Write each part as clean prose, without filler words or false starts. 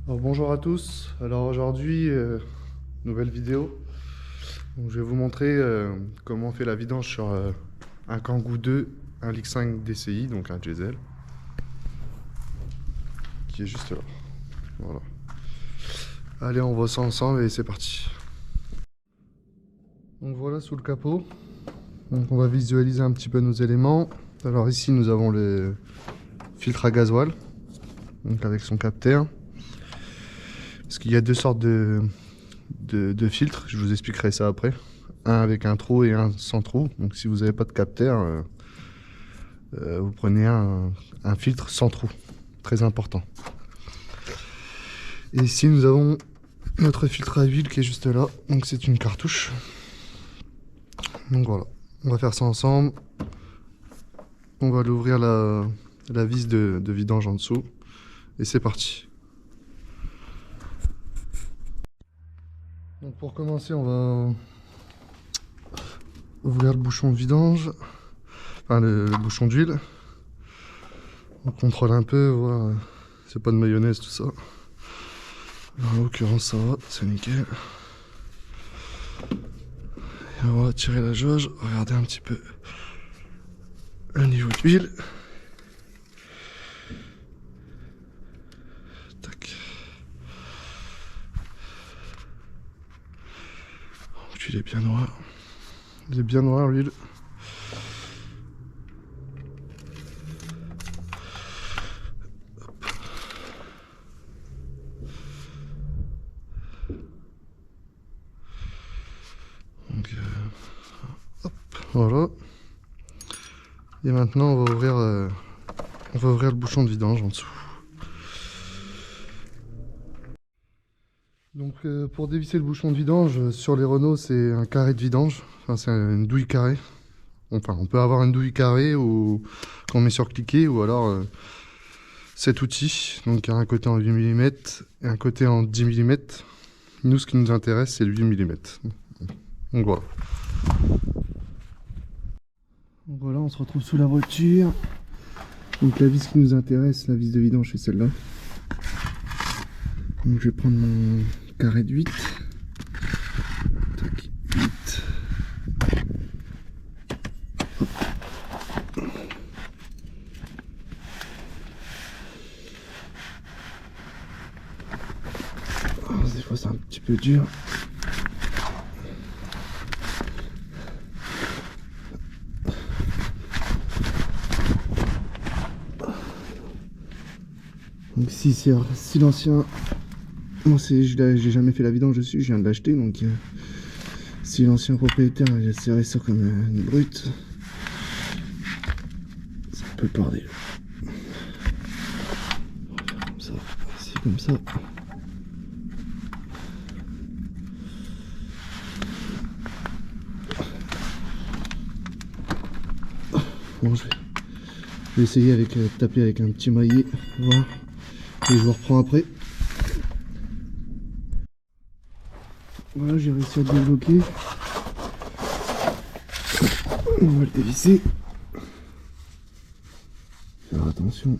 Alors, bonjour à tous. Alors aujourd'hui, nouvelle vidéo. Donc, je vais vous montrer comment on fait la vidange sur un Kangoo 2, un LX 5 DCI, donc un diesel, qui est juste là. Voilà. Allez, on voit ça ensemble et c'est parti. Donc voilà sous le capot. Donc on va visualiser un petit peu nos éléments. Alors ici nous avons le filtre à gasoil, donc avec son capteur. Parce qu'il y a deux sortes de filtres, je vous expliquerai ça après. Un avec un trou et un sans trou. Donc si vous n'avez pas de capteur, vous prenez un filtre sans trou. Très important. Et ici nous avons notre filtre à huile qui est juste là. Donc c'est une cartouche. Donc voilà. On va faire ça ensemble. On va l'ouvrir la vis de vidange en dessous. Et c'est parti. Donc pour commencer, on va ouvrir le bouchon de vidange. Enfin le bouchon d'huile. On contrôle un peu, voir c'est pas de mayonnaise tout ça. Alors, en l'occurrence ça va, c'est nickel. Et on va tirer la jauge, regardez un petit peu le niveau d'huile. Tac. L'huile est bien noire. Il est bien noir l'huile. Donc, hop, voilà. Et maintenant on va ouvrir le bouchon de vidange en dessous. Donc pour dévisser le bouchon de vidange, sur les Renault c'est un carré de vidange, enfin c'est une douille carrée. Enfin on peut avoir une douille carrée ou qu'on met sur cliquet ou alors cet outil. Donc il y a un côté en 8 mm et un côté en 10 mm. Nous ce qui nous intéresse c'est le 8 mm. Donc voilà. Donc voilà, on se retrouve sous la voiture. Donc la vis qui nous intéresse, la vis de vidange, c'est celle-là. Donc je vais prendre mon carré de 8. Tac, 8. Alors, des fois c'est un petit peu dur. Donc si l'ancien, moi j'ai jamais fait la vidange dessus, je viens de l'acheter, donc si l'ancien propriétaire a serré ça comme une brute, c'est un peu le bordel. Comme ça, ici comme ça. Bon, je vais essayer avec taper avec un petit maillet, voir. Et je vous reprends après. Voilà, j'ai réussi à le débloquer. On va le dévisser. Faire attention.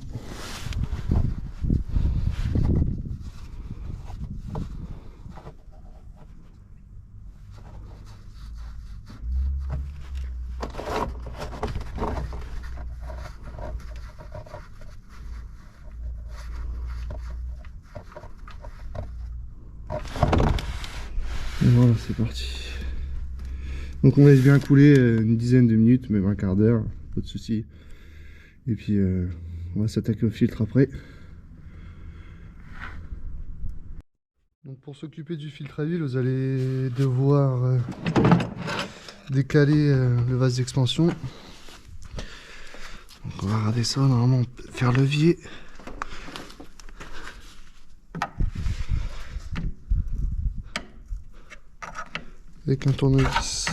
Et voilà, c'est parti. Donc on laisse bien couler une dizaine de minutes, même un quart d'heure, pas de souci. Et puis on va s'attaquer au filtre après. Donc pour s'occuper du filtre à huile, vous allez devoir décaler le vase d'expansion. Donc on va regarder ça, normalement on peut faire levier. Avec un tournevis.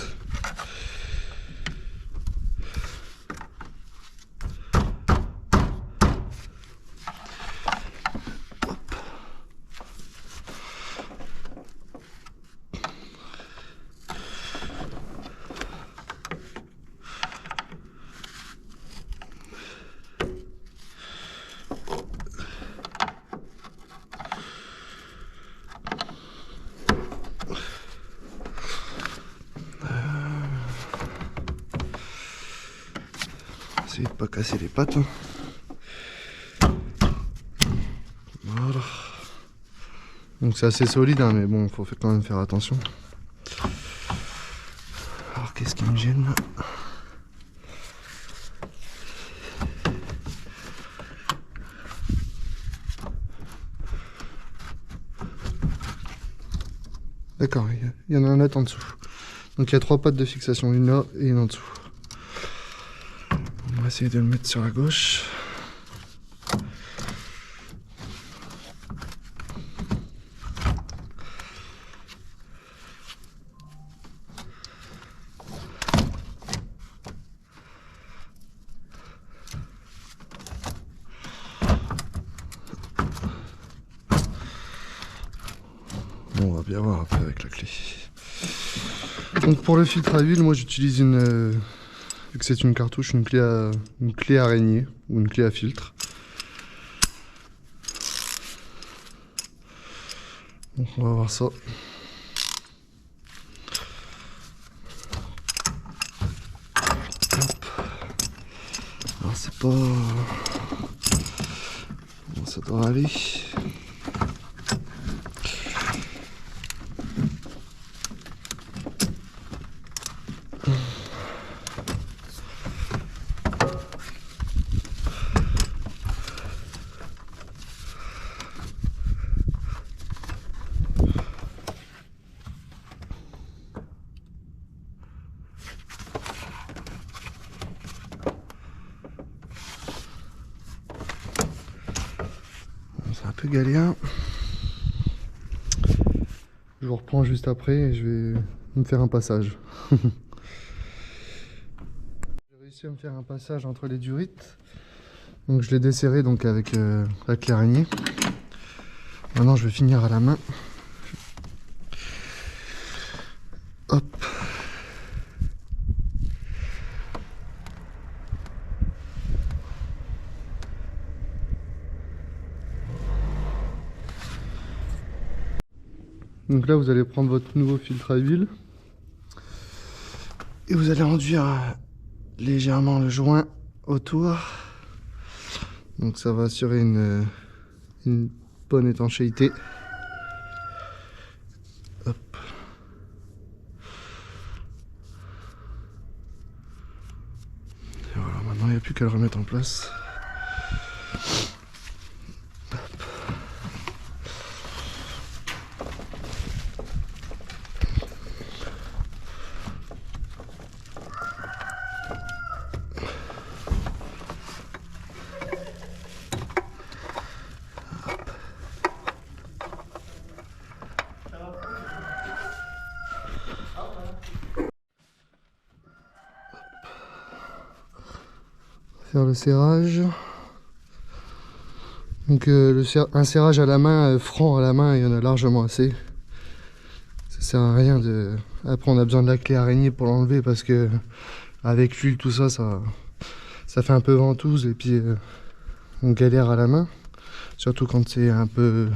essayer de pas casser les pattes. Voilà. Donc c'est assez solide, hein, mais bon, faut quand même faire attention. Alors qu'est-ce qui me gêne là? D'accord, il y en a un autre en dessous. Donc il y a 3 pattes de fixation, une là et une en dessous. On va essayer de le mettre sur la gauche. Bon, on va bien voir après avec la clé. Donc pour le filtre à huile, moi j'utilise une... vu que c'est une cartouche, une clé araignée ou une clé à filtre. Donc on va voir ça. Hop. Alors c'est pas... Bon, ça doit aller. C'est un peu galère. Je vous reprends juste après et je vais me faire un passage. J'ai réussi à me faire un passage entre les durites. Donc je l'ai desserré donc avec la clé araignée. Maintenant je vais finir à la main. Hop. Donc là vous allez prendre votre nouveau filtre à huile et vous allez enduire légèrement le joint autour. Donc ça va assurer une bonne étanchéité. Hop. Et voilà, maintenant il n'y a plus qu'à le remettre en place. Faire le serrage. Donc un serrage à la main, franc à la main, il y en a largement assez. Ça sert à rien de... Après on a besoin de la clé araignée pour l'enlever parce que avec l'huile tout ça, ça fait un peu ventouse et puis on galère à la main. Surtout quand c'est un peu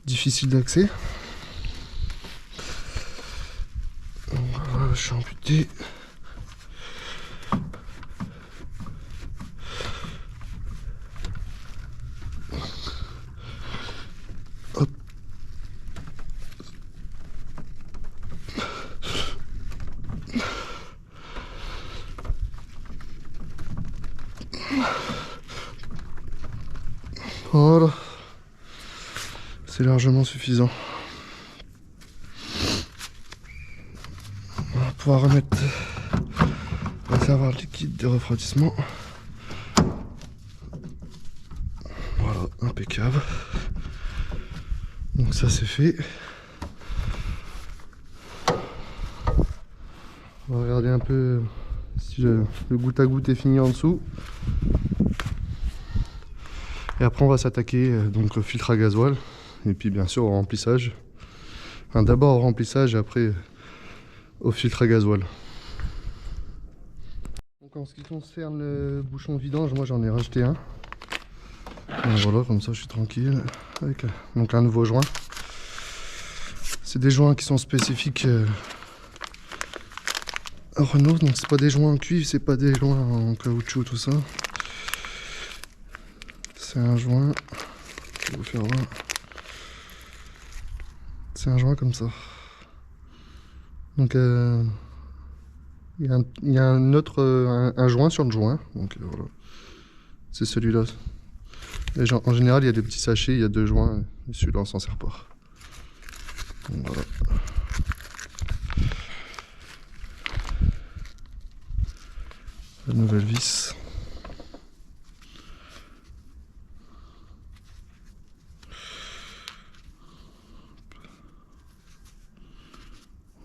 difficile d'accès. Voilà, je suis amputé. Hop. Voilà. C'est largement suffisant. On va pouvoir remettre le réservoir liquide de refroidissement. Voilà, impeccable. Donc ça c'est fait. On va regarder un peu si le goutte à goutte est fini en dessous. Et après on va s'attaquer donc au filtre à gasoil. Et puis bien sûr au remplissage. Enfin, d'abord au remplissage et après au filtre à gasoil. Donc en ce qui concerne le bouchon vidange, moi j'en ai rajouté un. Donc voilà, comme ça je suis tranquille. Avec donc un nouveau joint. C'est des joints qui sont spécifiques Renault, donc c'est pas des joints en cuivre, c'est pas des joints en caoutchouc, tout ça. C'est un joint, je vais vous faire voir. C'est un joint comme ça. Donc il y a un autre un joint sur le joint, donc voilà. C'est celui-là. En général, il y a des petits sachets, il y a 2 joints, et celui-là on s'en sert pas. Donc, voilà. La nouvelle vis.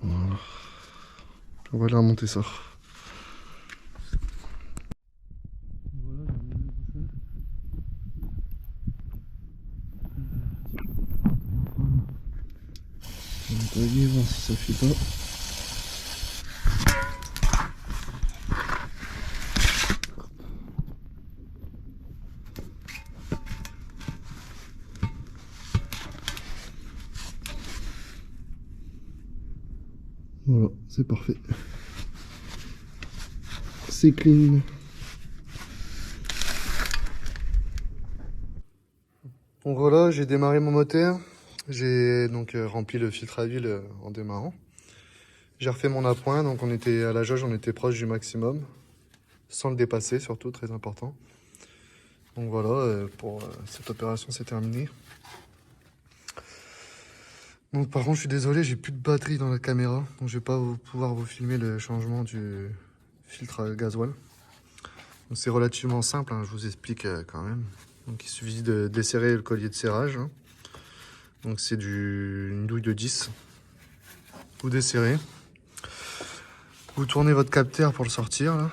Voilà. On va aller remonter ça. Voilà, on va tailler, voir si ça fait pas. Voilà, c'est parfait. C'est clean. Donc voilà, j'ai démarré mon moteur. J'ai donc rempli le filtre à huile en démarrant. J'ai refait mon appoint, donc on était à la jauge, on était proche du maximum. Sans le dépasser, surtout, très important. Donc voilà, pour cette opération, c'est terminé. Donc par contre, je suis désolé, j'ai plus de batterie dans la caméra. Donc je vais pas pouvoir vous filmer le changement du filtre à gasoil. Donc c'est relativement simple, hein, je vous explique quand même. Donc il suffit de desserrer le collier de serrage. Hein. Donc c'est une douille de 10. Vous desserrez. Vous tournez votre capteur pour le sortir. Là.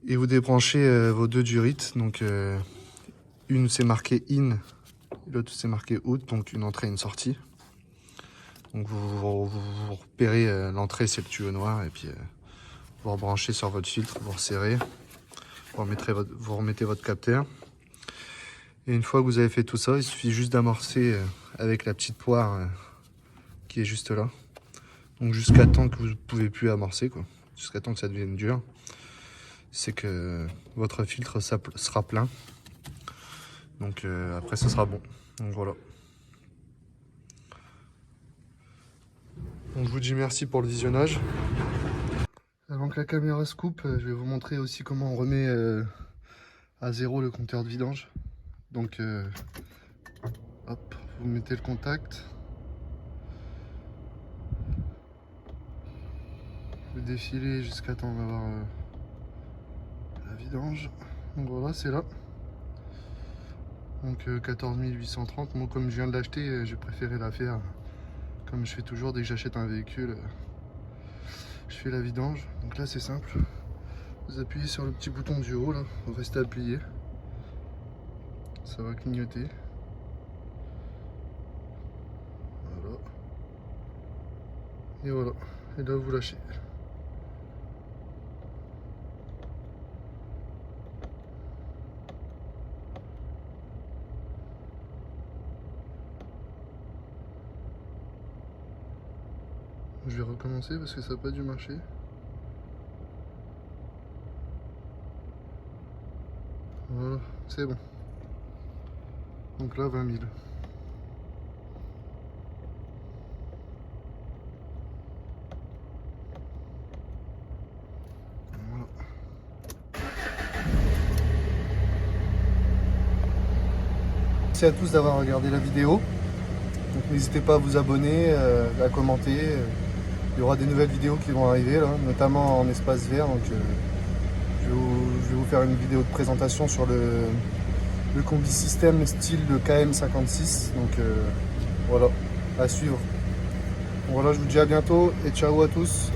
Et vous débranchez vos 2 durites. Donc une c'est marqué in, l'autre c'est marqué out, donc une entrée et une sortie. Donc vous repérez l'entrée, c'est le tuyau noir, et puis vous rebranchez sur votre filtre, vous resserrez, vous remettez votre capteur. Et une fois que vous avez fait tout ça, il suffit juste d'amorcer avec la petite poire qui est juste là. Donc jusqu'à temps que vous ne pouvez plus amorcer, quoi. Jusqu'à temps que ça devienne dur. C'est que votre filtre sera plein. Donc après ça sera bon. Donc voilà. Donc je vous dis merci pour le visionnage. Avant que la caméra se coupe, je vais vous montrer aussi comment on remet à zéro le compteur de vidange. Donc hop, vous mettez le contact. Vous défilez jusqu'à temps d'avoir la vidange. Donc voilà, c'est là. Donc 14 830. Moi, comme je viens de l'acheter, j'ai préféré la faire comme je fais toujours dès que j'achète un véhicule. Je fais la vidange. Donc là, c'est simple. Vous appuyez sur le petit bouton du haut, là. Vous restez appuyé. Ça va clignoter. Voilà. Et voilà. Et là, vous lâchez. Je vais recommencer parce que ça n'a pas dû marcher. Voilà, c'est bon. Donc là, 20 000. Voilà. Merci à tous d'avoir regardé la vidéo. Donc n'hésitez pas à vous abonner, à commenter. Il y aura des nouvelles vidéos qui vont arriver, là, notamment en espace vert. Donc, je vais vous faire une vidéo de présentation sur le combi système style de KM56. Donc voilà, à suivre. Voilà, je vous dis à bientôt et ciao à tous.